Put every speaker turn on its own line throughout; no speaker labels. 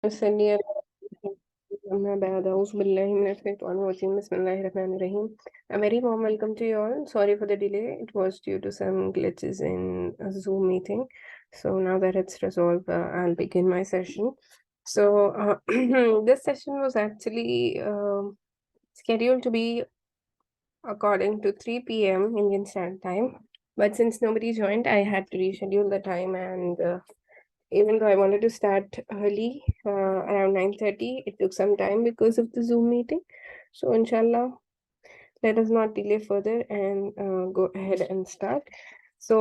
وصلي على أما بعد أعوذ بالله من الشيطان الرجيم بسم الله الرحمن الرحيم. A very warm welcome to you all. Sorry for the delay. It was due to some glitches in a Zoom meeting. So now that it's resolved, I'll begin my session. So this session was actually scheduled to be according to 3 p.m. Indian Standard Time. But since nobody joined, I had to reschedule the time, and even though I wanted to start early, around 9:30, it took some time because of the Zoom meeting. So inshallah, let us not delay further and go ahead and start. So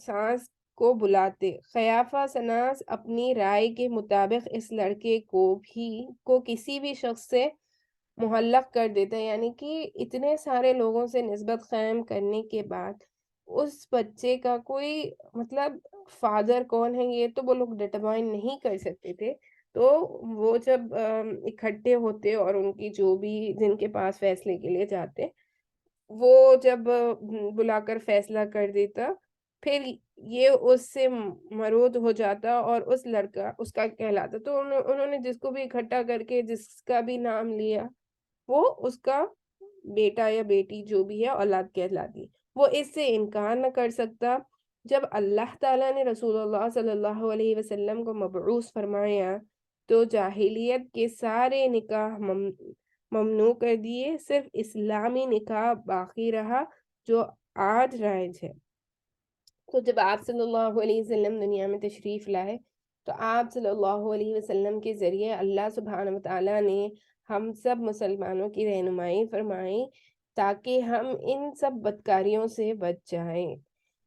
سانس کو بلاتے۔ خیافہ سناس اپنی رائے کے مطابق اس لڑکے کو کسی بھی شخص سے معلق کر دیتا ہے، یعنی کہ اتنے سارے لوگوں سے نسبت قائم کرنے کے بعد اس بچے کا کوئی مطلب فادر کون ہے یہ تو وہ لوگ ڈٹرمائن نہیں کر سکتے تھے۔ تو وہ جب اکٹھے ہوتے اور ان کی جو بھی جن کے پاس فیصلے کے لیے جاتے، وہ جب بلا کر فیصلہ کر دیتا، پھر یہ اس سے مرود ہو جاتا اور اس لڑکا اس کا کہلاتا۔ تو انہوں نے جس کو بھی اکٹھا کر کے جس کا بھی نام لیا وہ اس کا بیٹا یا بیٹی جو بھی ہے اولاد کہلاتی، وہ اس سے انکار نہ کر سکتا۔ جب اللہ تعالیٰ نے رسول اللہ صلی اللہ علیہ وسلم کو مبعوث فرمایا تو جاہلیت کے سارے نکاح ممنوع کر دیے، صرف اسلامی نکاح باقی رہا جو آج رائج ہے۔ تو جب آپ صلی اللہ علیہ وسلم دنیا میں تشریف لائے تو آپ صلی اللہ علیہ وسلم کے ذریعے اللہ سبحانہ وتعالیٰ نے ہم سب مسلمانوں کی رہنمائی فرمائی تاکہ ہم ان سب بدکاریوں سے بچ جائیں۔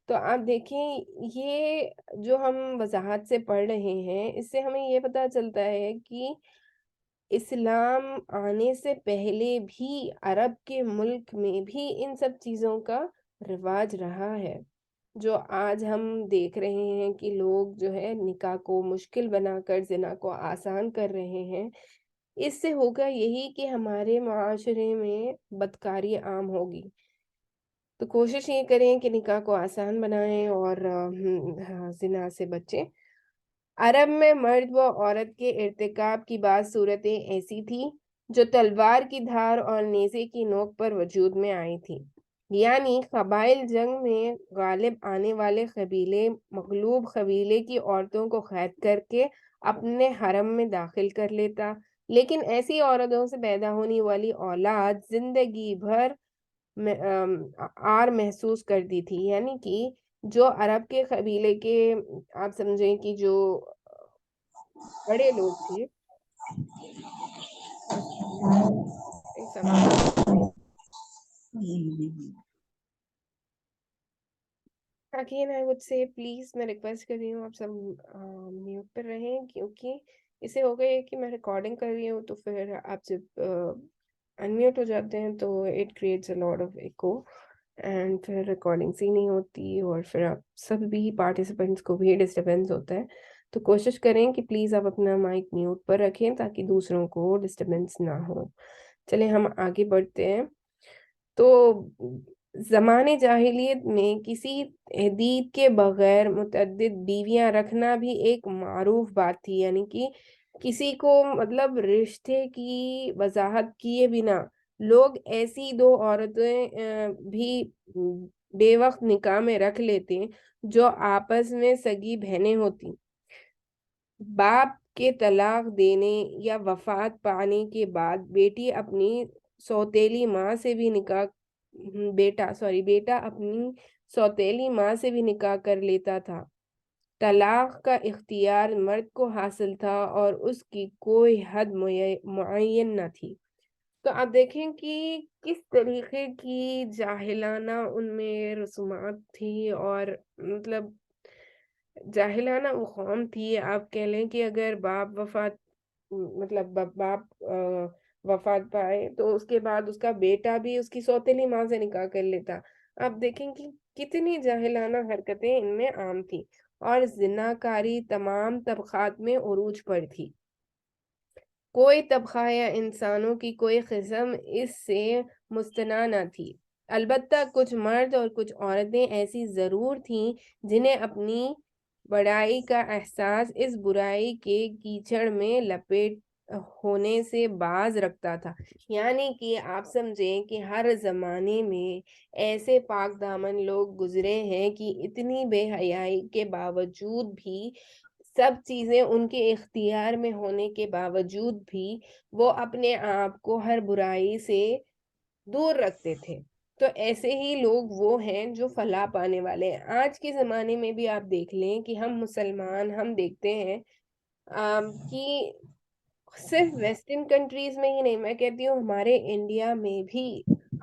تو آپ دیکھیں یہ جو ہم وضاحت سے پڑھ رہے ہیں اس سے ہمیں یہ پتہ چلتا ہے کہ اسلام آنے سے پہلے بھی عرب کے ملک میں بھی ان سب چیزوں کا رواج رہا ہے۔ جو آج ہم دیکھ رہے ہیں کہ لوگ جو ہے نکاح کو مشکل بنا کر زنا کو آسان کر رہے ہیں، اس سے ہوگا یہی کہ ہمارے معاشرے میں بدکاری عام ہوگی۔ تو کوشش یہ کریں کہ نکاح کو آسان بنائیں اور زنا سے بچیں۔ عرب میں مرد و عورت کے ارتکاب کی بعض صورتیں ایسی تھیں جو تلوار کی دھار اور نیزے کی نوک پر وجود میں آئی تھیں، یعنی قبائل جنگ میں غالب آنے والے قبیلے مغلوب قبیلے کی عورتوں کو قید کر کے اپنے حرم میں داخل کر لیتا، لیکن ایسی عورتوں سے پیدا ہونے والی اولاد زندگی بھر آر محسوس کرتی تھی، یعنی کہ جو عرب کے قبیلے کے آپ سمجھیں کہ جو بڑے لوگ تھے، ایک سامان again I would say please میں ریکویسٹ کر رہی ہوں آپ سب میوٹ پر رہیں، کیونکہ اسے ہو گیا کہ میں ریکارڈنگ کر رہی ہوں تو پھر آپ جب انمیوٹ ہو جاتے ہیں تو it creates a lot of echo and پھر ریکارڈنگ سی نہیں ہوتی اور پھر آپ سب بھی پارٹیسپینٹس کو بھی ڈسٹربینس ہوتا ہے۔ تو کوشش کریں کہ پلیز آپ اپنا مائک میوٹ پر رکھیں تاکہ دوسروں کو ڈسٹربینس نہ ہو۔ چلیں ہم آگے بڑھتے ہیں۔ تو زمانے جاہلیت میں کسی تحدید کے بغیر متعدد بیویاں رکھنا بھی ایک معروف بات تھی، یعنی کہ کسی کو مطلب رشتے کی وضاحت کیے بنا لوگ ایسی دو عورتیں بھی بے وقت نکاح میں رکھ لیتے جو آپس میں سگی بہنیں ہوتی۔ باپ کے طلاق دینے یا وفات پانے کے بعد بیٹی اپنی سوتیلی ماں سے بھی بیٹا اپنی سوتیلی ماں سے بھی نکاح کر لیتا تھا۔ طلاق کا اختیار مرد کو حاصل تھا اور اس کی کوئی حد معین نہ تھی۔ تو آپ دیکھیں کہ کس طریقے کی جاہلانہ ان میں رسومات تھی اور مطلب جاہلانہ وہ قوم تھی۔ آپ کہہ لیں کہ اگر باپ وفات پائے تو اس کے بعد اس کا بیٹا بھی اس کی سوتیلی ماں سے نکاح کر لیتا۔ آپ دیکھیں کہ کتنی جاہلانہ حرکتیں ان میں عام تھی اور زناکاری تمام طبقات میں عروج پر تھی۔ کوئی طبقہ یا انسانوں کی کوئی قسم اس سے مستثنیٰ نہ تھی۔ البتہ کچھ مرد اور کچھ عورتیں ایسی ضرور تھیں جنہیں اپنی بڑائی کا احساس اس برائی کے کیچڑ میں لپیٹ ہونے سے باز رکھتا تھا، یعنی کہ آپ سمجھیں کہ ہر زمانے میں ایسے پاک دامن لوگ گزرے ہیں کہ اتنی بے حیائی کے باوجود بھی، سب چیزیں ان کے اختیار میں ہونے کے باوجود بھی وہ اپنے آپ کو ہر برائی سے دور رکھتے تھے۔ تو ایسے ہی لوگ وہ ہیں جو فلاح پانے والے ہیں۔ آج کے زمانے میں بھی آپ دیکھ لیں کہ ہم مسلمان ہم دیکھتے ہیں کہ صرف ویسٹرن کنٹریز میں ہی نہیں، میں کہتی ہوں ہمارے انڈیا میں بھی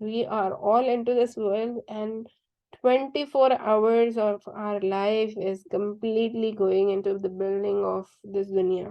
We are all into this world, and 24 hours of our life is completely going into the building of this dunya.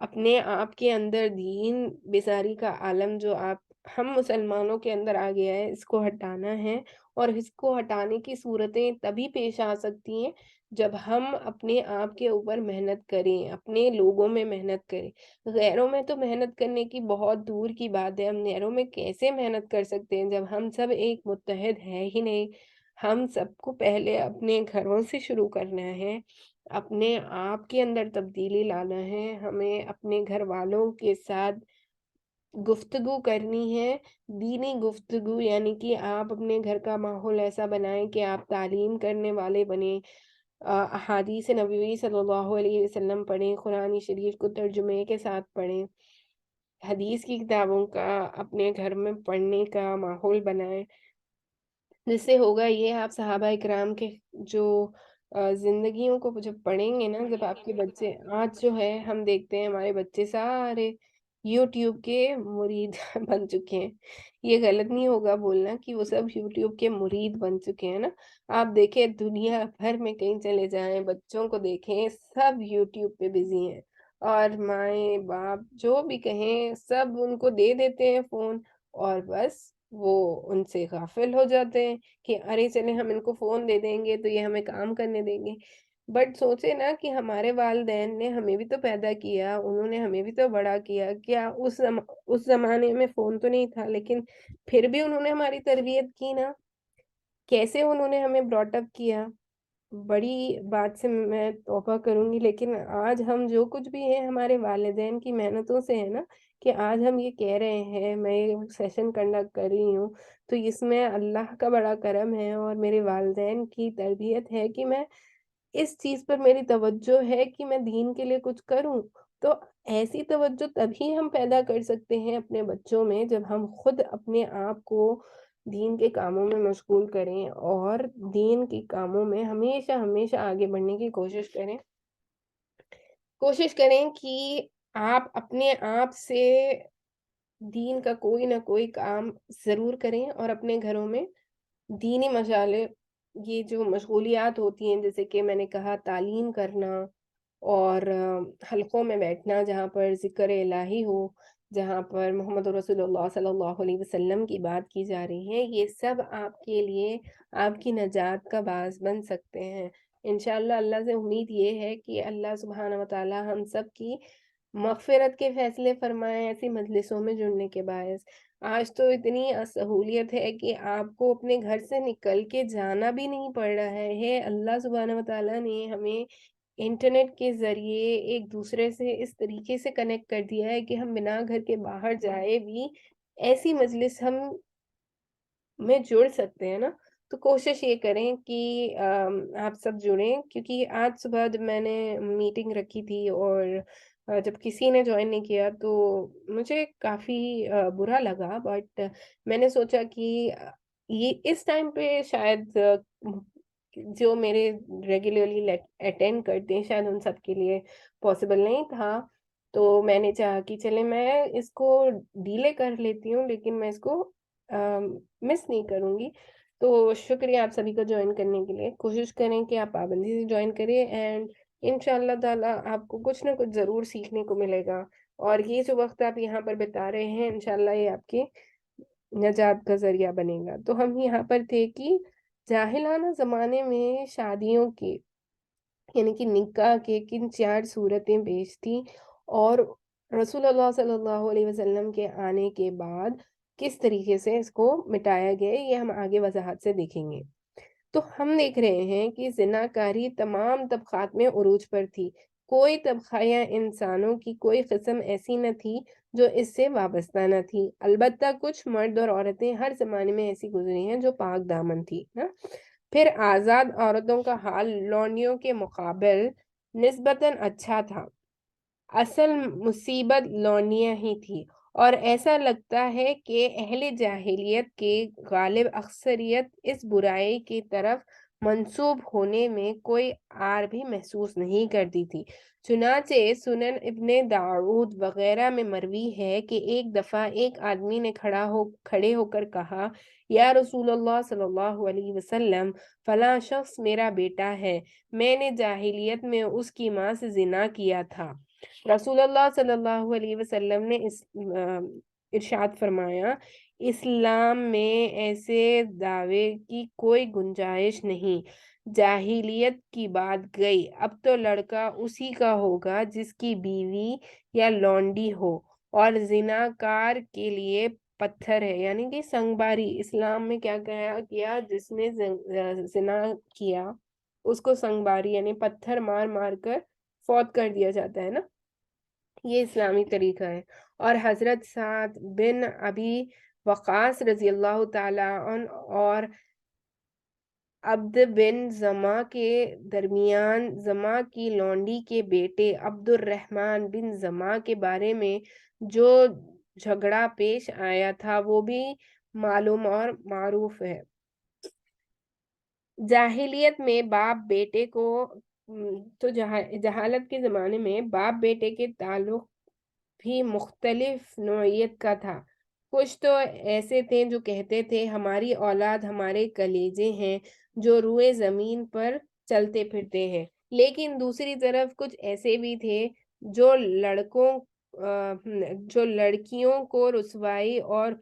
اپنے آپ کے اندر دین بیزاری کا عالم جو ہم مسلمانوں کے اندر آ گیا ہے، اس کو ہٹانا ہے، اور اس کو ہٹانے کی صورتیں تبھی پیش آ سکتی ہیں جب ہم اپنے آپ کے اوپر محنت کریں، اپنے لوگوں میں محنت کریں۔ غیروں میں تو محنت کرنے کی بہت دور کی بات ہے، ہم غیروں میں کیسے محنت کر سکتے ہیں جب ہم سب ایک متحد ہے ہی نہیں۔ ہم سب کو پہلے اپنے گھروں سے شروع کرنا ہے، اپنے آپ کے اندر تبدیلی لانا ہے، ہمیں اپنے گھر والوں کے ساتھ گفتگو کرنی ہے، دینی گفتگو، یعنی کہ آپ اپنے گھر کا ماحول ایسا بنائیں کہ آپ تعلیم کرنے والے بنیں، احادیث نبوی صلی اللہ علیہ وسلم پڑھیں، قرآن شریف کو ترجمے کے ساتھ پڑھیں، حدیث کی کتابوں کا اپنے گھر میں پڑھنے کا ماحول بنائیں۔ جس سے ہوگا یہ، آپ صحابہ اکرام کے جو زندگیوں کو جب پڑھیں گے نا، جب آپ کے بچے، آج جو ہے ہم دیکھتے ہیں ہمارے بچے سارے یوٹیوب کے مرید بن چکے ہیں۔ یہ غلط نہیں ہوگا بولنا کہ وہ سب یوٹیوب کے مرید بن چکے ہیں نا۔ آپ دیکھیں دنیا بھر میں کہیں چلے جائیں، بچوں کو دیکھیں، سب یوٹیوب پہ بزی ہیں، اور مائیں باپ جو بھی کہیں سب ان کو دے دیتے ہیں فون، اور بس وہ ان سے غافل ہو جاتے ہیں کہ ارے چلیں ہم ان کو فون دے دیں گے تو یہ ہمیں کام کرنے دیں گے۔ بٹ سوچے نا کہ ہمارے والدین نے ہمیں بھی تو پیدا کیا، انہوں نے ہمیں بھی تو بڑا کیا، کیا اس زمانے میں فون تو نہیں تھا، لیکن پھر بھی انہوں نے ہماری تربیت کی نا، کیسے انہوں نے ہمیں براٹ اپ کیا۔ بڑی بات سے میں توبہ کروں گی، لیکن آج ہم جو کچھ بھی ہیں ہمارے والدین کی محنتوں سے ہے نا، کہ آج ہم یہ کہہ رہے ہیں، میں یہ سیشن کنڈکٹ کر رہی ہوں، تو اس میں اللہ کا بڑا کرم ہے اور میرے والدین کی تربیت ہے کہ میں اس چیز پر میری توجہ ہے کہ میں دین کے لیے کچھ کروں۔ تو ایسی توجہ تبھی ہم پیدا کر سکتے ہیں اپنے بچوں میں جب ہم خود اپنے آپ کو دین کے کاموں میں مشغول کریں، اور دین کے کاموں میں ہمیشہ ہمیشہ آگے بڑھنے کی کوشش کریں کہ آپ اپنے آپ سے دین کا کوئی نہ کوئی کام ضرور کریں، اور اپنے گھروں میں دینی مشغلے، یہ جو مشغولیات ہوتی ہیں جیسے کہ میں نے کہا تعلیم کرنا، اور حلقوں میں بیٹھنا جہاں پر ذکر الہی ہو، جہاں پر محمد رسول اللہ صلی اللہ علیہ وسلم کی بات کی جا رہی ہے، یہ سب آپ کے لیے آپ کی نجات کا باعث بن سکتے ہیں۔ انشاءاللہ اللہ سے امید یہ ہے کہ اللہ سبحانہ و تعالی ہم سب کی مغفرت کے فیصلے فرمائیں ایسی مجلسوں میں جڑنے کے باعث۔ آج تو اتنی سہولیت ہے کہ آپ کو اپنے گھر سے نکل کے جانا بھی نہیں پڑ رہا ہے۔ اللہ سبحانہ و تعالیٰ نے ہمیں انٹرنیٹ کے ذریعے ایک دوسرے سے اس طریقے سے کنیکٹ کر دیا ہے کہ ہم بنا گھر کے باہر جائے بھی ایسی مجلس ہم میں جڑ سکتے ہیں نا۔ تو کوشش یہ کریں کہ آپ سب جڑیں، کیونکہ آج صبح جب میں نے میٹنگ رکھی تھی، اور جب کسی نے جوائن نہیں کیا تو مجھے کافی برا لگا، بٹ میں نے سوچا کہ یہ اس ٹائم پہ شاید جو میرے ریگولرلی اٹینڈ کرتے ہیں شاید ان سب کے لیے پاسبل نہیں تھا، تو میں نے چاہا کہ چلے میں اس کو ڈیلے کر لیتی ہوں، لیکن میں اس کو مس نہیں کروں گی۔ تو شکریہ آپ سبھی کو جوائن کرنے کے لیے، کوشش کریں کہ آپ پابندی سے جوائن کریں، اینڈ انشاءاللہ تعالیٰ آپ کو کچھ نہ کچھ ضرور سیکھنے کو ملے گا، اور یہ جو وقت آپ یہاں پر بتا رہے ہیں انشاءاللہ یہ آپ کی نجات کا ذریعہ بنے گا۔ تو ہم یہاں پر تھے کہ جاہلانہ زمانے میں شادیوں کی، یعنی کہ نکاح کے کن 4 صورتیں پیش تھیں، اور رسول اللہ صلی اللہ علیہ وسلم کے آنے کے بعد کس طریقے سے اس کو مٹایا گیا ہے، یہ ہم آگے وضاحت سے دیکھیں گے۔ تو ہم دیکھ رہے ہیں کہ زناکاری تمام طبقات میں عروج پر تھی، کوئی طبقہ یا انسانوں کی کوئی قسم ایسی نہ تھی جو اس سے وابستہ نہ تھی، البتہ کچھ مرد اور عورتیں ہر زمانے میں ایسی گزری ہیں جو پاک دامن تھی نا۔ پھر آزاد عورتوں کا حال لونڈیوں کے مقابل نسبتاً اچھا تھا، اصل مصیبت لونڈیاں ہی تھی، اور ایسا لگتا ہے کہ اہل جاہلیت کے غالب اکثریت اس برائی کی طرف منسوب ہونے میں کوئی عار بھی محسوس نہیں کرتی تھی۔ چنانچہ سنن ابن داؤد وغیرہ میں مروی ہے کہ ایک دفعہ ایک آدمی نے کھڑے ہو کر کہا، یا رسول اللہ صلی اللہ علیہ وسلم، فلاں شخص میرا بیٹا ہے، میں نے جاہلیت میں اس کی ماں سے زنا کیا تھا، رسول اللہ صلی اللہ علیہ وسلم نے ارشاد فرمایا، اسلام میں ایسے دعوے کی کوئی گنجائش نہیں، جاہلیت کی بات گئی، اب تو لڑکا اسی کا ہوگا جس کی بیوی یا لونڈی ہو، اور زناکار کے لیے پتھر ہے، یعنی کہ سنگباری۔ اسلام میں کیا کیا، جس نے زنا کیا اس کو سنگباری یعنی پتھر مار مار کر فوت کر دیا جاتا ہے نا، یہ اسلامی طریقہ ہے۔ اور حضرت سعد بن ابی وقاص رضی اللہ تعالی عنہ اور عبد بن زما کے درمیان زما کی لونڈی کے بیٹے عبد الرحمن بن زما کے بارے میں جو جھگڑا پیش آیا تھا وہ بھی معلوم اور معروف ہے۔ جاہلیت میں باپ بیٹے کو تو جہالت کے زمانے میں باپ بیٹے کے تعلق بھی مختلف نوعیت کا تھا۔ کچھ تو ایسے تھے جو کہتے تھے ہماری اولاد ہمارے کلیجے ہیں جو روئے زمین پر چلتے پھرتے ہیں، لیکن دوسری طرف کچھ ایسے بھی تھے جو لڑکیوں کو رسوائی اور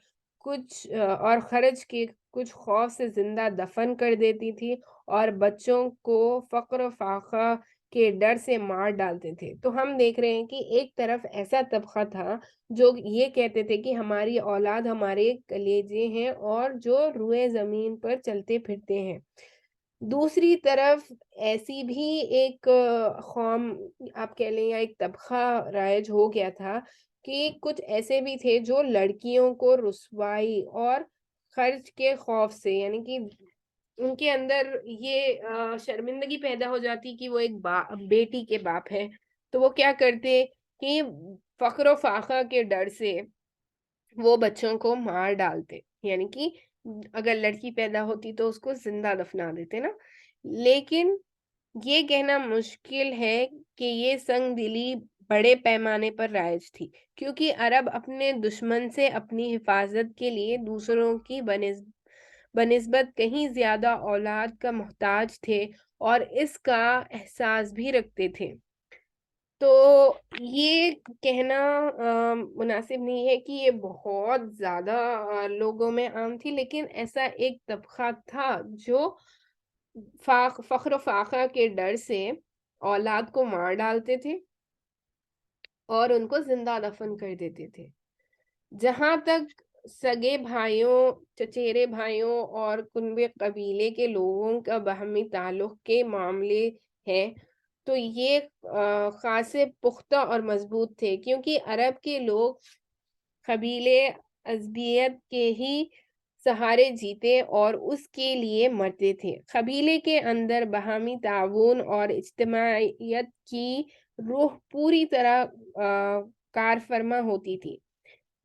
خرچ کے کچھ خوف سے زندہ دفن کر دیتی تھی، اور بچوں کو فقر و فاقہ کے ڈر سے مار ڈالتے تھے۔ تو ہم دیکھ رہے ہیں کہ ایک طرف ایسا طبقہ تھا جو یہ کہتے تھے کہ ہماری اولاد ہمارے کلیجے ہیں اور جو روئے زمین پر چلتے پھرتے ہیں، دوسری طرف ایسی بھی ایک قوم آپ کہہ لیں یا ایک طبقہ رائج ہو گیا تھا کہ کچھ ایسے بھی تھے جو لڑکیوں کو رسوائی اور خرچ کے خوف سے، یعنی کہ ان کے اندر یہ شرمندگی پیدا ہو جاتی کہ وہ ایک بیٹی کے باپ ہے، تو وہ کیا کرتے کہ فقر و فاقہ کے ڈر سے وہ بچوں کو مار ڈالتے، یعنی کہ اگر لڑکی پیدا ہوتی تو اس کو زندہ دفنا دیتے نا۔ لیکن یہ کہنا مشکل ہے کہ یہ سنگ دلی بڑے پیمانے پر رائج تھی، کیونکہ عرب اپنے دشمن سے اپنی حفاظت کے لیے دوسروں کی بنسبت کہیں زیادہ اولاد کا محتاج تھے اور اس کا احساس بھی رکھتے تھے۔ تو یہ کہنا مناسب نہیں ہے کہ یہ بہت زیادہ لوگوں میں عام تھی، لیکن ایسا ایک طبقہ تھا جو فخر و فاقہ کے ڈر سے اولاد کو مار ڈالتے تھے اور ان کو زندہ دفن کر دیتے تھے۔ جہاں تک سگے بھائیوں، چچیرے بھائیوں اور کنبے قبیلے کے لوگوں کا باہمی تعلق کے معاملے ہیں تو یہ خاصے پختہ اور مضبوط تھے، کیونکہ عرب کے لوگ قبیلے عصبیت کے ہی سہارے جیتے اور اس کے لیے مرتے تھے۔ قبیلے کے اندر باہمی تعاون اور اجتماعیت کی روح پوری طرح کار فرما ہوتی تھی،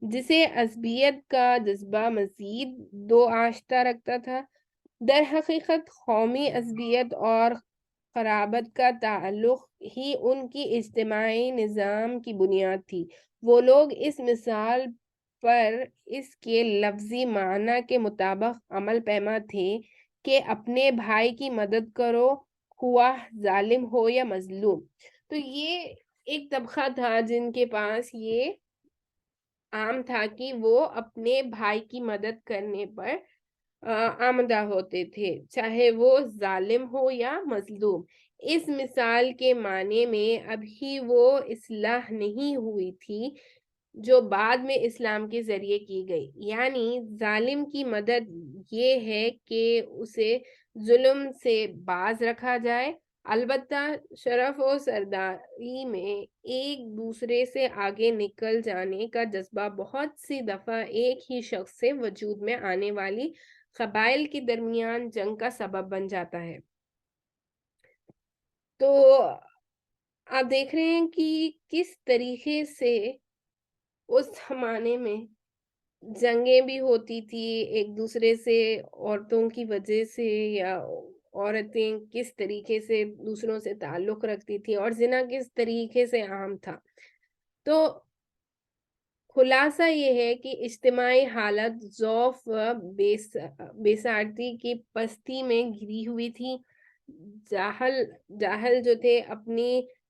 جسے عصبیت کا جذبہ مزید دو آشتہ رکھتا تھا۔ در حقیقت قومی عصبیت اور قرابت کا تعلق ہی ان کی اجتماعی نظام کی بنیاد تھی۔ وہ لوگ اس مثال پر اس کے لفظی معنی کے مطابق عمل پیما تھے کہ اپنے بھائی کی مدد کرو، خواہ ظالم ہو یا مظلوم۔ تو یہ ایک طبقہ تھا جن کے پاس یہ عام تھا کہ وہ اپنے بھائی کی مدد کرنے پر آمدہ ہوتے تھے، چاہے وہ ظالم ہو یا مظلوم۔ اس مثال کے معنی میں ابھی وہ اصلاح نہیں ہوئی تھی جو بعد میں اسلام کے ذریعے کی گئی، یعنی ظالم کی مدد یہ ہے کہ اسے ظلم سے باز رکھا جائے۔ البتہ شرف و سرداری میں ایک دوسرے سے آگے نکل جانے کا جذبہ بہت سی دفعہ ایک ہی شخص سے وجود میں آنے والی قبائل کے درمیان جنگ کا سبب بن جاتا ہے۔ تو آپ دیکھ رہے ہیں کہ کس طریقے سے اس زمانے میں جنگیں بھی ہوتی تھی ایک دوسرے سے، عورتوں کی وجہ سے، یا عورتیں کس طریقے سے دوسروں سے تعلق رکھتی تھی اور زنا کس طریقے سے عام تھا۔ تو خلاصہ یہ ہے کہ اجتماعی حالت ضعف و بیسارتی کی پستی میں گری ہوئی تھی۔ جاہل جو تھے اپنی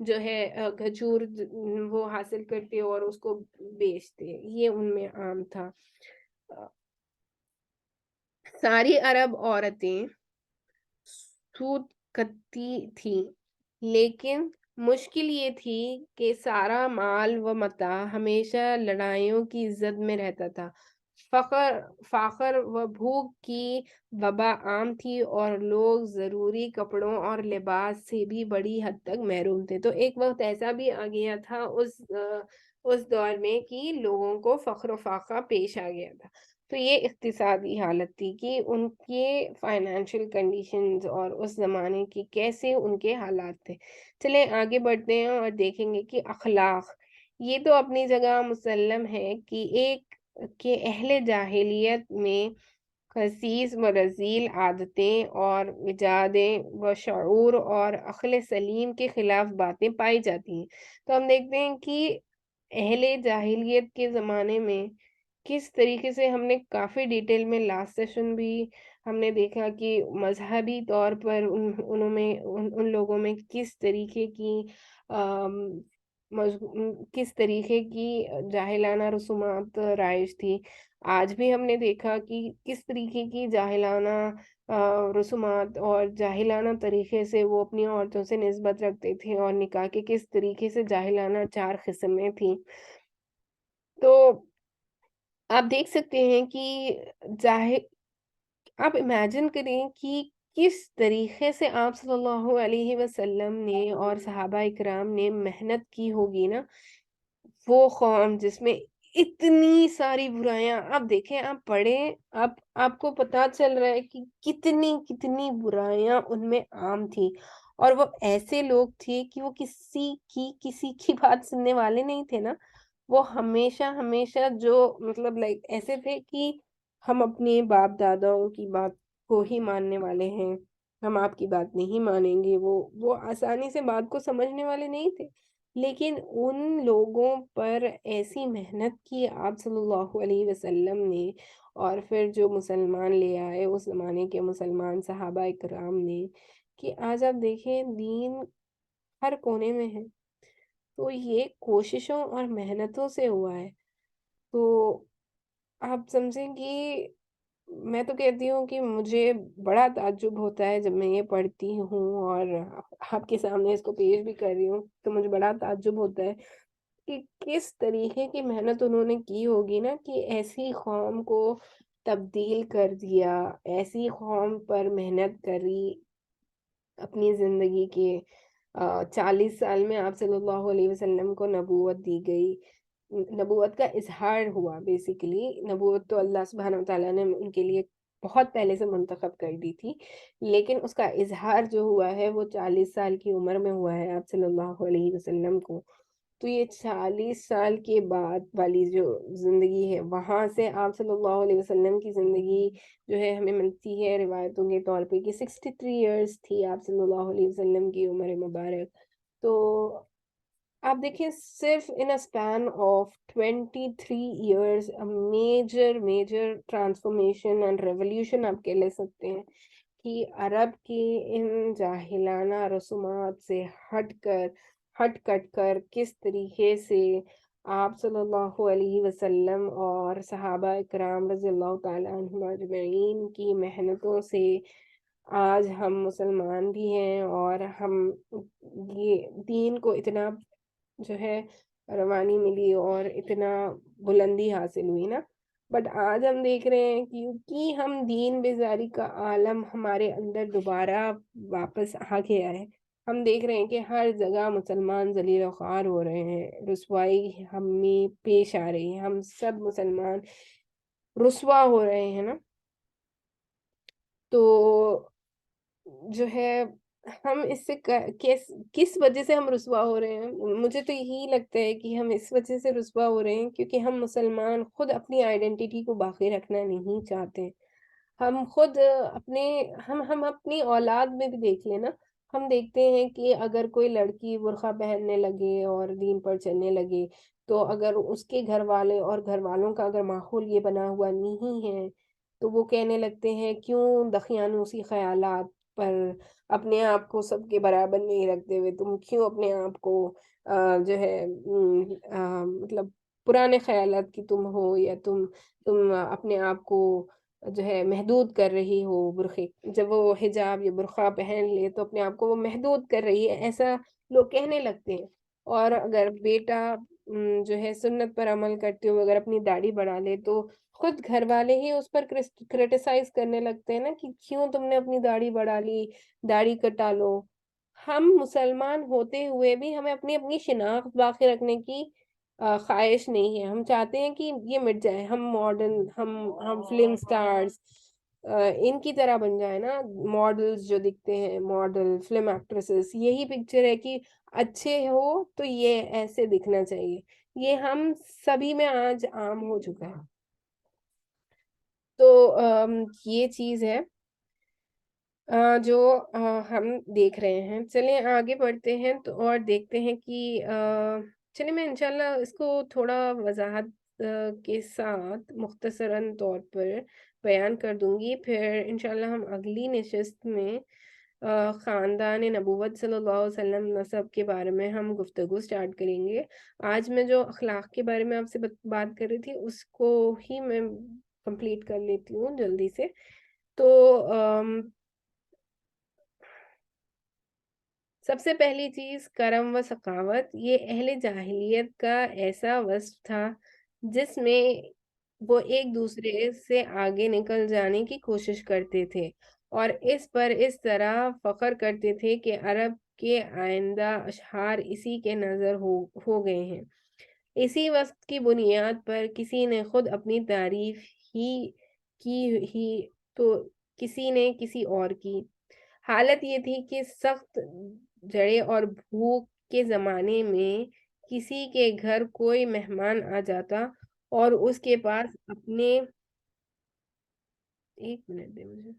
جو ہے کھجور وہ حاصل کرتے اور اس کو بیچتے، یہ ان میں عام تھا۔ ساری عرب عورتیں سود کرتی تھیں، لیکن مشکل یہ تھی کہ سارا مال و متاع ہمیشہ لڑائیوں کی زد میں رہتا تھا۔ فقر و بھوک کی وبا عام تھی اور لوگ ضروری کپڑوں اور لباس سے بھی بڑی حد تک محروم تھے۔ تو ایک وقت ایسا بھی آ گیا تھا اس دور میں کہ لوگوں کو فقر و فاقہ پیش آ گیا تھا۔ تو یہ اقتصادی حالت تھی کہ ان کے فائنینشیل کنڈیشنز اور اس زمانے کی کیسے ان کے حالات تھے۔ چلیں آگے بڑھتے ہیں اور دیکھیں گے کہ اخلاق، یہ تو اپنی جگہ مسلم ہے کہ اہل جاہلیت میں خسیس و رذیل عادتیں اور وجادیں و شعور اور عقل سلیم کے خلاف باتیں پائی جاتی ہیں۔ تو ہم دیکھتے ہیں کہ اہل جاہلیت کے زمانے میں کس طریقے سے ہم نے کافی ڈیٹیل میں لاسٹ سیشن بھی ہم نے دیکھا کہ مذہبی طور پر ان لوگوں میں کس طریقے کی آم، کس طریقے کی جاہلانہ رسومات رائج تھی۔ آج بھی ہم نے دیکھا کہ کس طریقے کی جاہلانہ رسومات اور جاہلانہ طریقے سے وہ اپنی عورتوں سے نسبت رکھتے تھے اور نکاح کے کس طریقے سے جاہلانہ 4 قسمیں تھیں۔ تو آپ دیکھ سکتے ہیں کہ آپ امیجن کریں کہ کس طریقے سے آپ صلی اللہ علیہ وسلم نے اور صحابہ اکرام نے محنت کی ہوگی نا، وہ قوم جس میں اتنی ساری برائیاں، آپ دیکھیں، آپ پڑھیں، آپ کو پتا چل رہا ہے کہ کتنی کتنی برائیاں ان میں عام تھی، اور وہ ایسے لوگ تھے کہ وہ کسی کی بات سننے والے نہیں تھے نا۔ وہ ہمیشہ ہمیشہ جو مطلب لائک ایسے تھے کہ ہم اپنے باپ داداؤں کی بات کو ہی ماننے والے ہیں، ہم آپ کی بات نہیں مانیں گے۔ وہ آسانی سے بات کو سمجھنے والے نہیں تھے، لیکن ان لوگوں پر ایسی محنت کی آپ صلی اللہ علیہ وسلم نے، اور پھر جو مسلمان لے آئے اس زمانے کے مسلمان صحابہ اکرام نے، کہ آج آپ دیکھیں دین ہر کونے میں ہے۔ تو یہ کوششوں اور محنتوں سے ہوا ہے۔ تو آپ سمجھیں کہ میں تو کہتی ہوں کہ مجھے بڑا تعجب ہوتا ہے جب میں یہ پڑھتی ہوں اور آپ کے سامنے اس کو پیش بھی کر رہی ہوں، تو مجھے بڑا تعجب ہوتا ہے کہ کس طریقے کی محنت انہوں نے کی ہوگی نا، کہ ایسی قوم کو تبدیل کر دیا، ایسی قوم پر محنت کری اپنی زندگی کے 40 سال میں آپ صلی اللہ علیہ وسلم کو نبوت دی گئی، نبوت کا اظہار ہوا۔ بیسیکلی نبوت تو اللہ سبحانہ وتعالیٰ نے ان کے لیے بہت پہلے سے منتخب کر دی تھی، لیکن اس کا اظہار جو ہوا ہے وہ 40 سال کی عمر میں ہوا ہے آپ صلی اللہ علیہ وسلم کو۔ تو یہ 40 سال کے بعد والی جو زندگی ہے، وہاں سے آپ صلی اللہ علیہ وسلم کی زندگی جو ہے ہمیں ملتی ہے روایتوں کے طور پہ کہ 63 ایئرس تھی آپ صلی اللہ علیہ وسلم کی عمر مبارک۔ تو آپ دیکھیں صرف in a span of 23 years a major transformation and revolution آپ کہہ لے سکتے ہیں کہ عرب کی ان جاہلانہ رسومات سے ہٹ کٹ کر کس طریقے سے آپ صلی اللہ علیہ وسلم اور صحابہ اکرام رضی اللہ تعالیٰ عنہم اجمعین کی محنتوں سے آج ہم مسلمان بھی ہیں، اور ہم یہ دین کو اتنا جو ہے روانی ملی اور اتنا بلندی حاصل ہوئی نا۔ بٹ آج ہم دیکھ رہے ہیں کیونکہ ہم دین بیزاری کا عالم ہمارے اندر دوبارہ واپس آ گیا ہے، ہم دیکھ رہے ہیں کہ ہر جگہ مسلمان ذلیل و خوار ہو رہے ہیں، رسوائی ہمیں پیش آ رہی ہے، ہم سب مسلمان رسوا ہو رہے ہیں نا۔ تو جو ہے ہم اس سے کس وجہ سے ہم رسوا ہو رہے ہیں؟ مجھے تو یہی لگتا ہے کہ ہم اس وجہ سے رسوا ہو رہے ہیں کیونکہ ہم مسلمان خود اپنی آئیڈینٹی کو باقی رکھنا نہیں چاہتے۔ ہم خود ہم اپنی اولاد میں بھی دیکھ لیں نا، ہم دیکھتے ہیں کہ اگر کوئی لڑکی برقع پہننے لگے اور دین پر چلنے لگے، تو اگر اس کے گھر والے اور گھر والوں کا اگر ماحول یہ بنا ہوا نہیں ہے، تو وہ کہنے لگتے ہیں کیوں دقیانوسی خیالات پر اپنے آپ کو سب کے برابر نہیں رکھتے ہوئے تم کیوں اپنے آپ کو جو ہے مطلب پرانے خیالات کی تم ہو، یا تم اپنے آپ کو جو ہے محدود کر رہی ہو برقعے، جب وہ حجاب یا برقع پہن لے تو اپنے آپ کو وہ محدود کر رہی ہے، ایسا لوگ کہنے لگتے ہیں۔ اور اگر بیٹا جو ہے سنت پر عمل کرتے ہوئے اگر اپنی داڑھی بڑھا لے تو خود گھر والے ہی اس پر کرٹیسائز کرنے لگتے ہیں نا کہ کیوں تم نے اپنی داڑھی بڑھا لی، داڑھی کٹا لو۔ ہم مسلمان ہوتے ہوئے بھی ہمیں اپنی اپنی شناخت باقی رکھنے کی خواہش نہیں ہے، ہم چاہتے ہیں کہ یہ مٹ جائے، ہم ماڈرن، ہم فلم سٹارز ان کی طرح بن جائے نا، ماڈلز جو دکھتے ہیں، ماڈل فلم ایکٹریسز، یہی پکچر ہے کہ اچھے ہو تو یہ ایسے دکھنا چاہیے، یہ ہم سبھی میں آج عام ہو چکا ہے۔ تو یہ چیز ہے جو ہم دیکھ رہے ہیں۔ چلیں آگے بڑھتے ہیں تو اور دیکھتے ہیں کہ چلیں میں انشاءاللہ اس کو تھوڑا وضاحت کے ساتھ مختصراً طور پر بیان کر دوں گی، پھر انشاءاللہ ہم اگلی نشست میں خاندان نبوت صلی اللہ علیہ وسلم نسب کے بارے میں ہم گفتگو سٹارٹ کریں گے۔ آج میں جو اخلاق کے بارے میں آپ سے بات کر رہی تھی اس کو ہی میں کمپلیٹ کر لیتی ہوں جلدی سے۔ تو سب سے پہلی چیز کرم و سخاوت، یہ اہل جاہلیت کا ایسا وصف تھا جس میں وہ ایک دوسرے سے آگے نکل جانے کی کوشش کرتے تھے، اور اس پر اس طرح فخر کرتے تھے کہ عرب کے آئندہ اشعار اسی کے نظر ہو گئے ہیں۔ اسی وصف کی بنیاد پر کسی نے خود اپنی تعریف ہی ہی تو کسی نے کسی اور کی۔ حالت یہ تھی کہ سخت جڑے اور بھوک کے زمانے میں کسی کے گھر کوئی مہمان آ جاتا اور اس کے پاس اپنے، ایک منٹ دے مجھے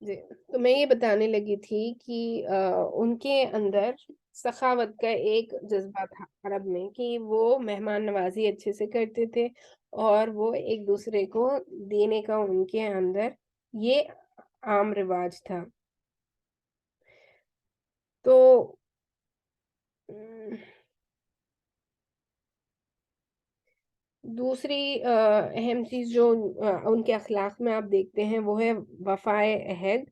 جی، تو میں یہ بتانے لگی تھی کہ ان کے اندر سخاوت کا ایک جذبہ تھا عرب میں، کہ وہ مہمان نوازی اچھے سے کرتے تھے اور وہ ایک دوسرے کو دینے کا ان کے اندر یہ عام رواج تھا۔ تو دوسری اہم چیز جو ان کے اخلاق میں آپ دیکھتے ہیں وہ ہے وفائے عہد۔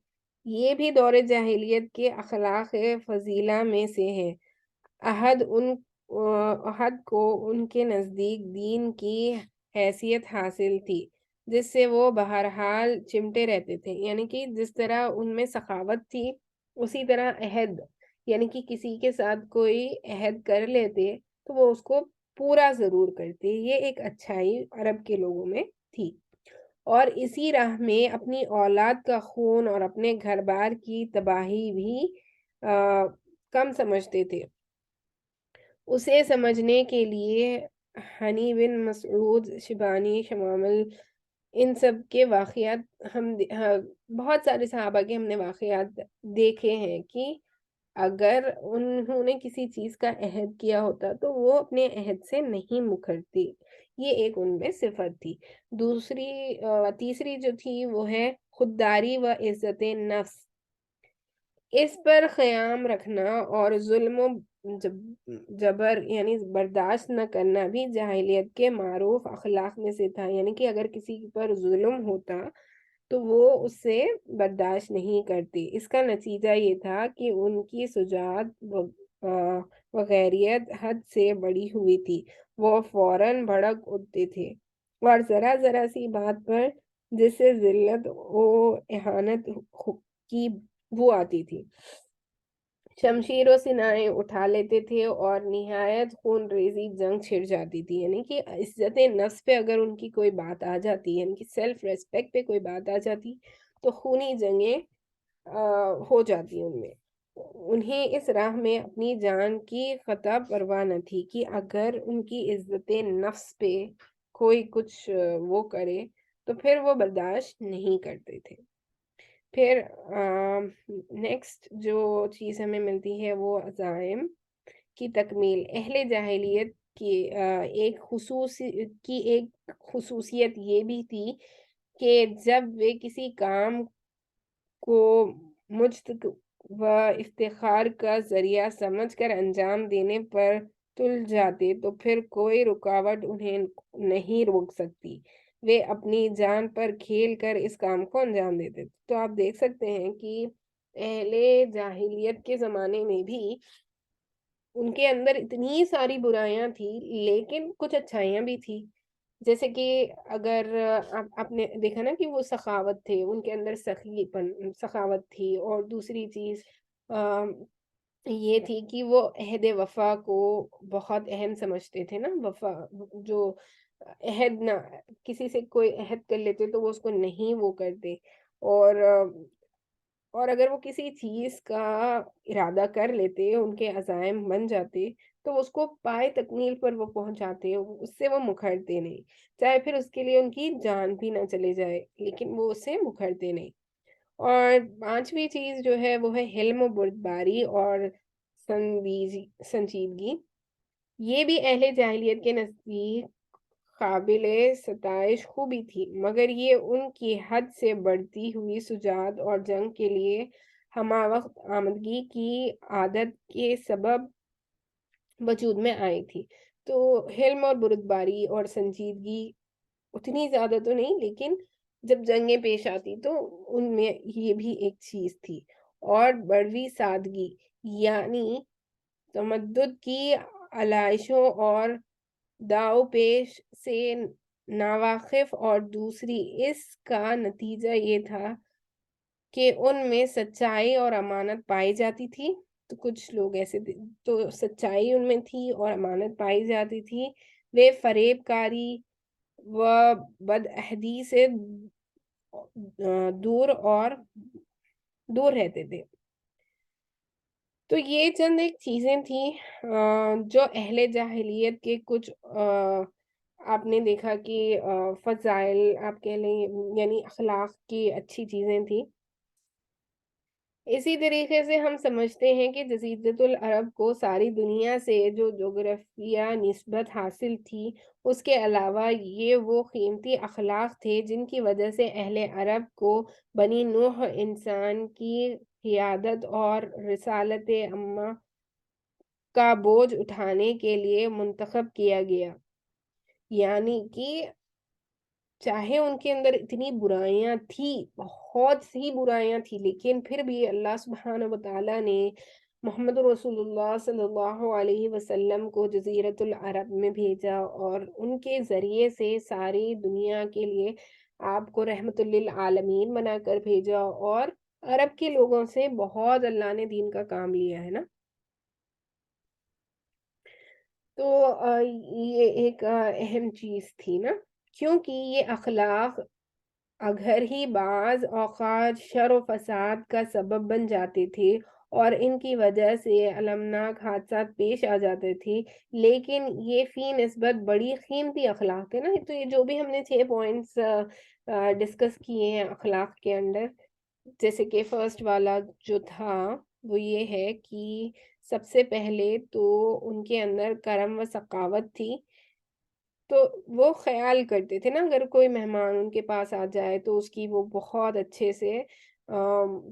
یہ بھی دور جاہلیت کے اخلاق فضیلہ میں سے ہے۔ عہد کو ان کے نزدیک دین کی حیثیت حاصل تھی، جس سے وہ بہرحال چمٹے رہتے تھے، یعنی کہ جس طرح ان میں سخاوت تھی اسی طرح عہد، یعنی کہ کسی کے ساتھ کوئی عہد کر لیتے تو وہ اس کو پورا ضرور کرتے، یہ ایک اچھائی عرب کے لوگوں میں تھی، اور اسی راہ میں اپنی اولاد کا خون اور اپنے گھر بار کی تباہی بھی کم سمجھتے تھے۔ اسے سمجھنے کے لیے ہنی بن مسعود، شیبانی، شمامل، ان سب کے واقعات بہت سارے صحابہ کے ہم نے واقعات دیکھے ہیں کہ اگر انہوں نے کسی چیز کا عہد کیا ہوتا تو وہ اپنے عہد سے نہیں مکرتی، یہ ایک ان میں صفت تھی۔ تیسری جو تھی وہ ہے خودداری و عزت نفس، اس پر قیام رکھنا اور ظلم و جبر یعنی برداشت نہ کرنا بھی جاہلیت کے معروف اخلاق میں سے تھا، یعنی کہ اگر کسی پر ظلم ہوتا تو وہ اس سے برداشت نہیں کرتی۔ اس کا نتیجہ یہ تھا کہ ان کی شجاعت و غیرت حد سے بڑھی ہوئی تھی، وہ فوراً بھڑک اٹھتے تھے اور ذرا ذرا سی بات پر جس سے ذلت و اہانت کی بو آتی تھی شمشیر و سنائیں اٹھا لیتے تھے اور نہایت خون ریزی جنگ چھڑ جاتی تھی، یعنی کہ عزت نفس پہ اگر ان کی کوئی بات آ جاتی، یعنی کہ سیلف ریسپیکٹ پہ کوئی بات آ جاتی تو خونی جنگیں ہو جاتی ان میں۔ انہیں اس راہ میں اپنی جان کی قطع پرواہ نہ تھی کہ اگر ان کی عزت نفس پہ کوئی کچھ وہ کرے تو پھر وہ برداشت نہیں کرتے تھے۔ پھر نیکسٹ جو چیز ہمیں ملتی ہے وہ عزائم کی تکمیل۔ اہل جاہلیت کی ایک خصوصیت یہ بھی تھی کہ جب وہ کسی کام کو مجد و افتخار کا ذریعہ سمجھ کر انجام دینے پر تل جاتے تو پھر کوئی رکاوٹ انہیں نہیں روک سکتی۔ وہ اپنی جان پر کھیل کر اس کام کو انجام دیتے۔ تو آپ دیکھ سکتے ہیں کہ اہل جاہلیت کے زمانے میں بھی ان کے اندر اتنی ساری برائیاں تھیں لیکن کچھ اچھائیاں بھی تھیں۔ جیسے کہ اگر آپ نے دیکھا نا کہ وہ سخاوت تھے، ان کے اندر سخاوت تھی، اور دوسری چیز یہ تھی کہ وہ عہد وفا کو بہت اہم سمجھتے تھے نا۔ وفا جو عہد نہ، کسی سے کوئی عہد کر لیتے تو وہ اس کو نہیں وہ کرتے، اور اور اگر وہ کسی چیز کا ارادہ کر لیتے، ان کے عزائم بن جاتے تو اس کو پائے تکمیل پر وہ پہنچاتے، اس سے وہ مکھرتے نہیں، چاہے پھر اس کے لیے ان کی جان بھی نہ چلے جائے، لیکن وہ اس سے مکھرتے نہیں۔ اور پانچویں چیز جو ہے وہ ہے حلم و بردباری اور سنجیدگی۔ یہ بھی اہل جاہلیت کے نزدیک قابل ستائش خوبی تھی، مگر یہ ان کی حد سے بڑھتی ہوئی شجاعت اور جنگ کے لیے ہمہ وقت آمدگی کی عادت کے سبب وجود میں آئی تھی۔ تو حلم اور بردباری اور سنجیدگی اتنی زیادہ تو نہیں، لیکن جب جنگیں پیش آتی تو ان میں یہ بھی ایک چیز تھی۔ اور بڑوی سادگی، یعنی تمدد کی علائشوں اور داؤ پیش سے ناواقف، اور دوسری اس کا نتیجہ یہ تھا کہ ان میں سچائی اور امانت پائی جاتی تھی۔ تو کچھ لوگ ایسے تو سچائی ان میں تھی اور امانت پائی جاتی تھی، وہ فریب کاری و بدعہدی سے دور رہتے تھے۔ تو یہ چند ایک چیزیں تھیں جو اہل جاہلیت کے کچھ آپ نے دیکھا کہ فضائل آپ کہہ لیں، یعنی اخلاق کی اچھی چیزیں تھیں۔ اسی طریقے سے ہم سمجھتے ہیں کہ جزیرۃ العرب کو ساری دنیا سے جو جغرافیہ نسبت حاصل تھی، اس کے علاوہ یہ وہ قیمتی اخلاق تھے جن کی وجہ سے اہل عرب کو بنی نوح انسان کی قیادت اور رسالت عامہ کا بوجھ اٹھانے کے لیے منتخب کیا گیا۔ یعنی کہ چاہے ان کے اندر اتنی برائیاں تھی، بہت سی برائیاں تھی، لیکن پھر بھی اللہ سبحانہ وتعالیٰ نے محمد رسول اللہ صلی اللہ علیہ وسلم کو جزیرۃ العرب میں بھیجا، اور ان کے ذریعے سے ساری دنیا کے لیے آپ کو رحمت للعالمین بنا کر بھیجا، اور عرب کے لوگوں سے بہت اللہ نے دین کا کام لیا ہے نا۔ تو یہ ایک اہم چیز تھی نا، کیونکہ یہ اخلاق اگر ہی بعض اوقات شر و فساد کا سبب بن جاتے تھے اور ان کی وجہ سے المناک حادثات پیش آ جاتے تھے، لیکن یہ فی نسبت بڑی قیمتی اخلاق ہے نا۔ تو یہ جو بھی ہم نے 6 پوائنٹس ڈسکس کیے ہیں اخلاق کے اندر، جیسے کہ فرسٹ والا جو تھا وہ یہ ہے کہ سب سے پہلے تو ان کے اندر کرم و سخاوت تھی۔ تو وہ خیال کرتے تھے نا، اگر کوئی مہمان ان کے پاس آ جائے تو اس کی وہ بہت اچھے سے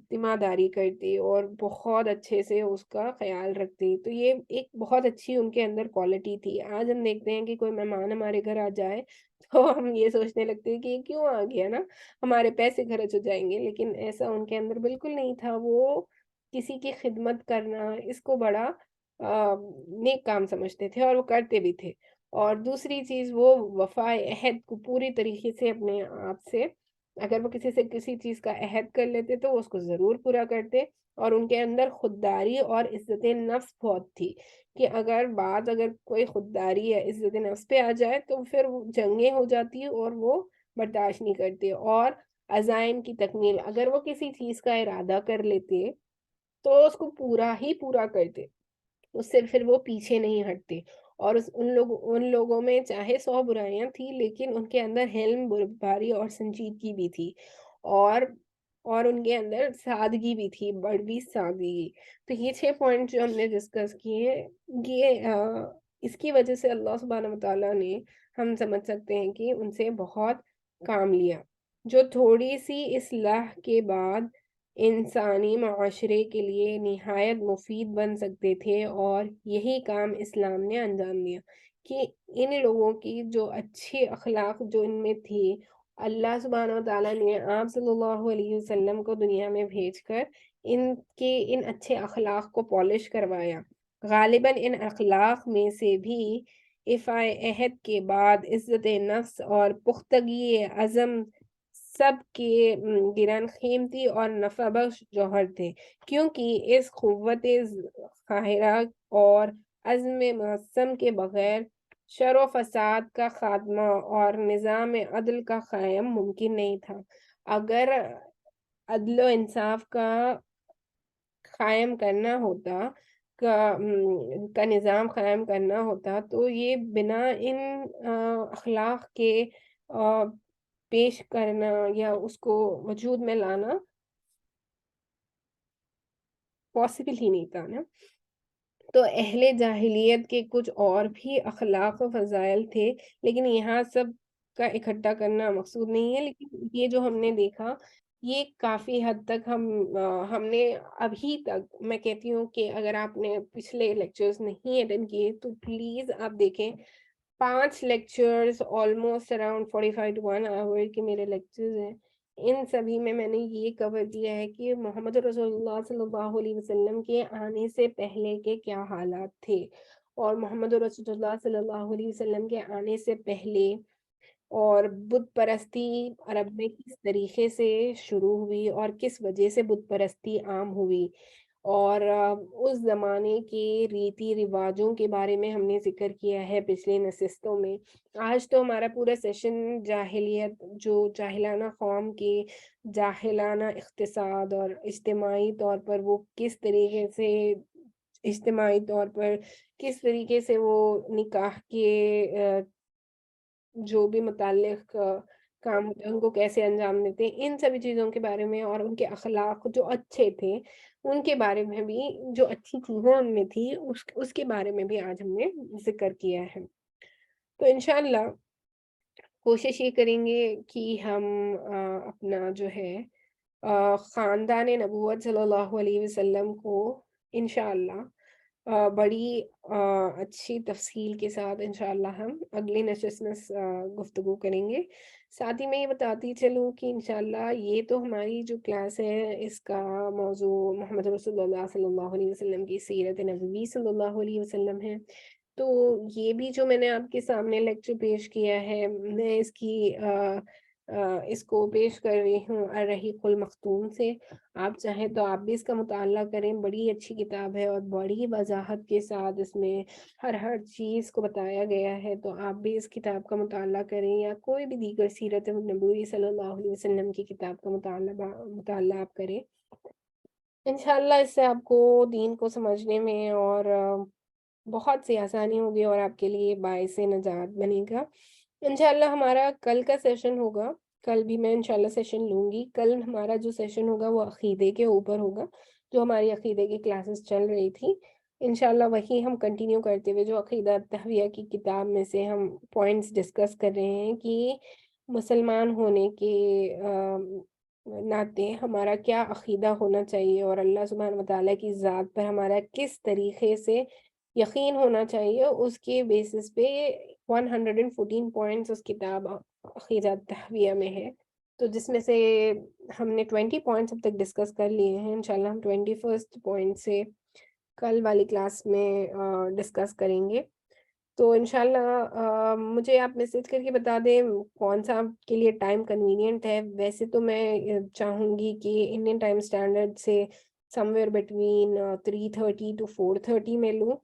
تیمارداری کرتے اور بہت اچھے سے اس کا خیال رکھتے۔ تو یہ ایک بہت اچھی ان کے اندر کوالٹی تھی۔ آج ہم دیکھتے ہیں کہ کوئی مہمان ہمارے گھر آ جائے تو ہم یہ سوچنے لگتے ہیں کہ یہ کیوں آ گیا نا، ہمارے پیسے خرچ ہو جائیں گے، لیکن ایسا ان کے اندر بالکل نہیں تھا۔ وہ کسی کی خدمت کرنا اس کو بڑا نیک کام سمجھتے تھے، اور وہ کرتے بھی تھے۔ اور دوسری چیز وہ وفائے عہد کو پوری طریقے سے اپنے آپ سے، اگر وہ کسی سے کسی چیز کا عہد کر لیتے تو وہ اس کو ضرور پورا کرتے۔ اور ان کے اندر خودداری اور عزت نفس بہت تھی، کہ اگر کوئی خودداری یا عزت نفس پہ آ جائے تو پھر وہ جنگیں ہو جاتی اور وہ برداشت نہیں کرتے۔ اور عزائم کی تکمیل، اگر وہ کسی چیز کا ارادہ کر لیتے تو اس کو پورا ہی پورا کرتے، اس سے پھر وہ پیچھے نہیں ہٹتے۔ اور ان لوگوں میں چاہے 100 برائیاں تھیں، لیکن ان کے اندر حلم، بردباری اور سنجیدگی بھی تھی، اور ان کے اندر سادگی بھی تھی، بڑوی سادگی۔ تو یہ 6 پوائنٹ جو ہم نے ڈسکس کیے، یہ اس کی وجہ سے اللہ سبحانہ وتعالیٰ نے، ہم سمجھ سکتے ہیں کہ ان سے بہت کام لیا۔ جو تھوڑی سی اصلاح کے بعد انسانی معاشرے کے لیے نہایت مفید بن سکتے تھے، اور یہی کام اسلام نے انجام دیا کہ ان لوگوں کی جو اچھے اخلاق جو ان میں تھی، اللہ سبحانہ وتعالیٰ نے آپ صلی اللہ علیہ وسلم کو دنیا میں بھیج کر ان اچھے اخلاق کو پالش کروایا۔ غالباً ان اخلاق میں سے بھی ایفائے عہد کے بعد عزت نفس اور پختگی عزم سب کے گران قیمتی اور نفع بخش جوہر تھے، کیونکہ اس قوت قاہرہ اور عزم معصم کے بغیر شر و فساد کا خاتمہ اور نظام عدل کا قائم ممکن نہیں تھا۔ اگر عدل و انصاف کا قائم کرنا ہوتا کا نظام قائم کرنا ہوتا تو یہ بنا ان اخلاق کے پیش کرنا یا اس کو وجود میں لانا پاسبل ہی نہیں تھا نا۔ تو اہل جاہلیت کے کچھ اور بھی اخلاق و فضائل تھے، لیکن یہاں سب کا اکٹھا کرنا مقصود نہیں ہے، لیکن یہ جو ہم نے دیکھا یہ کافی حد تک ہم نے ابھی تک، میں کہتی ہوں کہ اگر آپ نے پچھلے لیکچرز نہیں اٹینڈ کیے تو پلیز آپ دیکھیں۔ 5 لیکچرز آلموسٹ اراؤنڈ 45 to 1 آور کے میرے لیکچرز ہیں۔ ان سبھی میں نے یہ کور کیا ہے کہ محمد رسول اللہ صلی اللہ علیہ وسلم کے آنے سے پہلے کے کیا حالات تھے، اور محمد رسول اللہ صلی اللہ علیہ وسلم کے آنے سے پہلے اور بت پرستی عرب میں کس طریقے سے شروع ہوئی اور کس وجہ سے بت پرستی عام ہوئی، اور اس زمانے کے ریتی رواجوں کے بارے میں ہم نے ذکر کیا ہے پچھلے نشستوں میں۔ آج تو ہمارا پورا سیشن جاہلیت، جو جاہلانہ قوم کے جاہلانہ اقتصاد اور اجتماعی طور پر وہ کس طریقے سے وہ نکاح کے جو بھی متعلق کام ہوتے ہیں ان کو کیسے انجام دیتے ہیں، ان سبھی چیزوں کے بارے میں، اور ان کے اخلاق جو اچھے تھے ان کے بارے میں بھی، جو اچھی چیزیں ان میں تھی اس کے بارے میں بھی آج ہم نے ذکر کیا ہے۔ تو انشاءاللہ کوشش یہ کریں گے کہ ہم اپنا جو ہے خاندان نبوت صلی اللہ علیہ وسلم کو انشاءاللہ بڑی اچھی تفصیل کے ساتھ انشاءاللہ ہم اگلی نشست میں گفتگو کریں گے۔ ساتھ ہی میں یہ بتاتی چلوں کہ انشاءاللہ یہ تو ہماری جو کلاس ہے اس کا موضوع محمد رسول اللہ صلی اللہ علیہ وسلم کی سیرت نبوی صلی اللہ علیہ وسلم ہے۔ تو یہ بھی جو میں نے آپ کے سامنے لیکچر پیش کیا ہے، میں اس کو پیش کر رہی ہوں الرحیق المختوم سے۔ آپ چاہیں تو آپ بھی اس کا مطالعہ کریں، بڑی اچھی کتاب ہے اور بڑی وضاحت کے ساتھ اس میں ہر چیز کو بتایا گیا ہے، تو آپ بھی اس کتاب کا مطالعہ کریں، یا کوئی بھی دیگر سیرت نبوی صلی اللہ علیہ وسلم کی کتاب کا مطالعہ آپ کریں۔ انشاءاللہ اس سے آپ کو دین کو سمجھنے میں اور بہت سی آسانی ہوگی، اور آپ کے لیے باعث نجات بنے گا۔ انشاءاللہ ہمارا کل کا سیشن ہوگا، کل بھی میں انشاءاللہ سیشن لوں گی۔ کل ہمارا جو سیشن ہوگا وہ عقیدے کے اوپر ہوگا، جو ہماری عقیدے کی کلاسز چل رہی تھی۔ انشاءاللہ وہی ہم کنٹینیو کرتے ہوئے جو عقیدہ تہویہ کی کتاب میں سے ہم پوائنٹس ڈسکس کر رہے ہیں کہ مسلمان ہونے کے ناطے ہمارا کیا عقیدہ ہونا چاہیے، اور اللہ سبحانہ وتعالیٰ کی ذات پر ہمارا کس طریقے سے یقین ہونا چاہیے، اس کے بیسس پہ 114 پوائنٹس اس کتاب عقیدہ تہویہ میں ہے، تو جس میں سے ہم نے 20 پوائنٹس اب تک ڈسکس کر لیے ہیں۔ انشاءاللہ ہم 21 پوائنٹ سے کل والی کلاس میں ڈسکس کریں گے۔ تو انشاءاللہ مجھے آپ میسج کر کے بتا دیں کون سا آپ کے لیے ٹائم کنوینئنٹ ہے۔ ویسے تو میں چاہوں گی کہ انڈین ٹائم اسٹینڈرڈ سے سم ویئر بٹوین 3:30 to 4:30 میں لوں،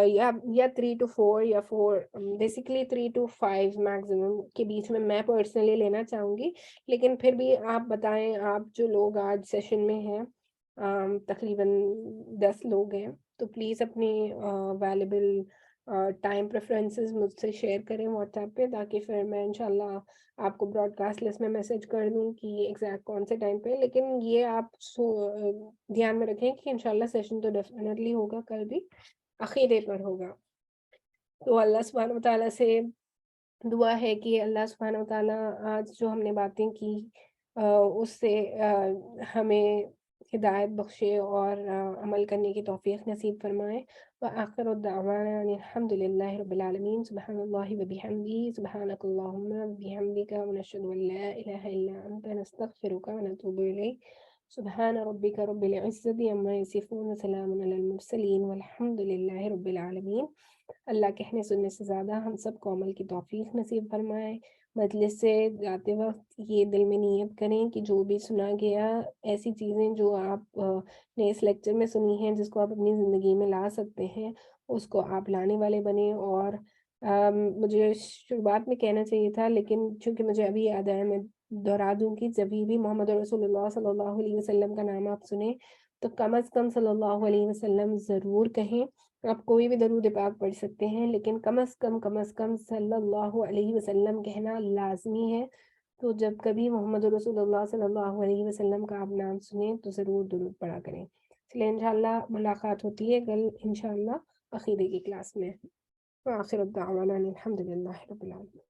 یا 3 to 4 یا 4 بیسیکلی 3 to 5 میکسیمم کے بیچ میں پرسنلی لینا چاہوں گی، لیکن پھر بھی آپ بتائیں، آپ جو لوگ آج سیشن میں ہیں تقریباً 10 لوگ ہیں، تو پلیز اپنی ویلیبل ٹائم پریفرنسز مجھ سے شیئر کریں واٹس ایپ پہ، تاکہ پھر میں انشاءاللہ آپ کو براڈ کاسٹ لسٹ میں میسج کر دوں کہ ایگزیکٹ کون سے ٹائم پہ۔ لیکن یہ آپ دھیان میں رکھیں کہ انشاءاللہ سیشن تو ڈیفینیٹلی ہوگا، کل بھی عقیدے پر ہوگا۔ تو اللہ سبحانہ وتعالیٰ سے دعا ہے کہ اللہ سبحانہ وتعالیٰ آج جو ہم نے باتیں کی اس سے ہمیں ہدایت بخشے اور عمل کرنے کی توفیق نصیب فرمائے۔ وآخر دعوانا ان الحمد للہ رب العالمین، سبحان اللہ وبحمدہ، سبحانک اللہم وبحمدک، ونشہد ان لا الہ الا انت، نستغفرک ونتوب الیک۔ سبحان ربک رب العزت عما یصفون، وسلام علی المرسلین، والحمد للہ رب العالمین۔ اللہ کہنے سننے سے زیادہ ہم سب کو عمل کی توفیق نصیب فرمائے۔ مجلس سے جاتے وقت یہ دل میں نیت کریں کہ جو بھی سنا گیا، ایسی چیزیں جو آپ نے اس لیکچر میں سنی ہیں، جس کو آپ اپنی زندگی میں لا سکتے ہیں، اس کو آپ لانے والے بنیں۔ اور مجھے شروعات میں کہنا چاہیے تھا، لیکن چونکہ مجھے ابھی یاد آیا، میں دہرا دوں کہ جب بھی محمد رسول اللہ صلی اللہ علیہ وسلم کا نام آپ سنیں تو کم از کم صلی اللہ علیہ وسلم ضرور کہیں۔ آپ کوئی بھی درود پاک پڑھ سکتے ہیں، لیکن کم از کم صلی اللہ علیہ وسلم کہنا لازمی ہے۔ تو جب کبھی محمد رسول اللہ صلی اللہ علیہ وسلم کا آپ نام سنیں تو ضرور درود پڑھا کریں۔ چلیں انشاءاللہ ملاقات ہوتی ہے کل انشاءاللہ عقیدے کی کلاس میں۔ وآخر الدعوانا الحمد للہ رب العالمین۔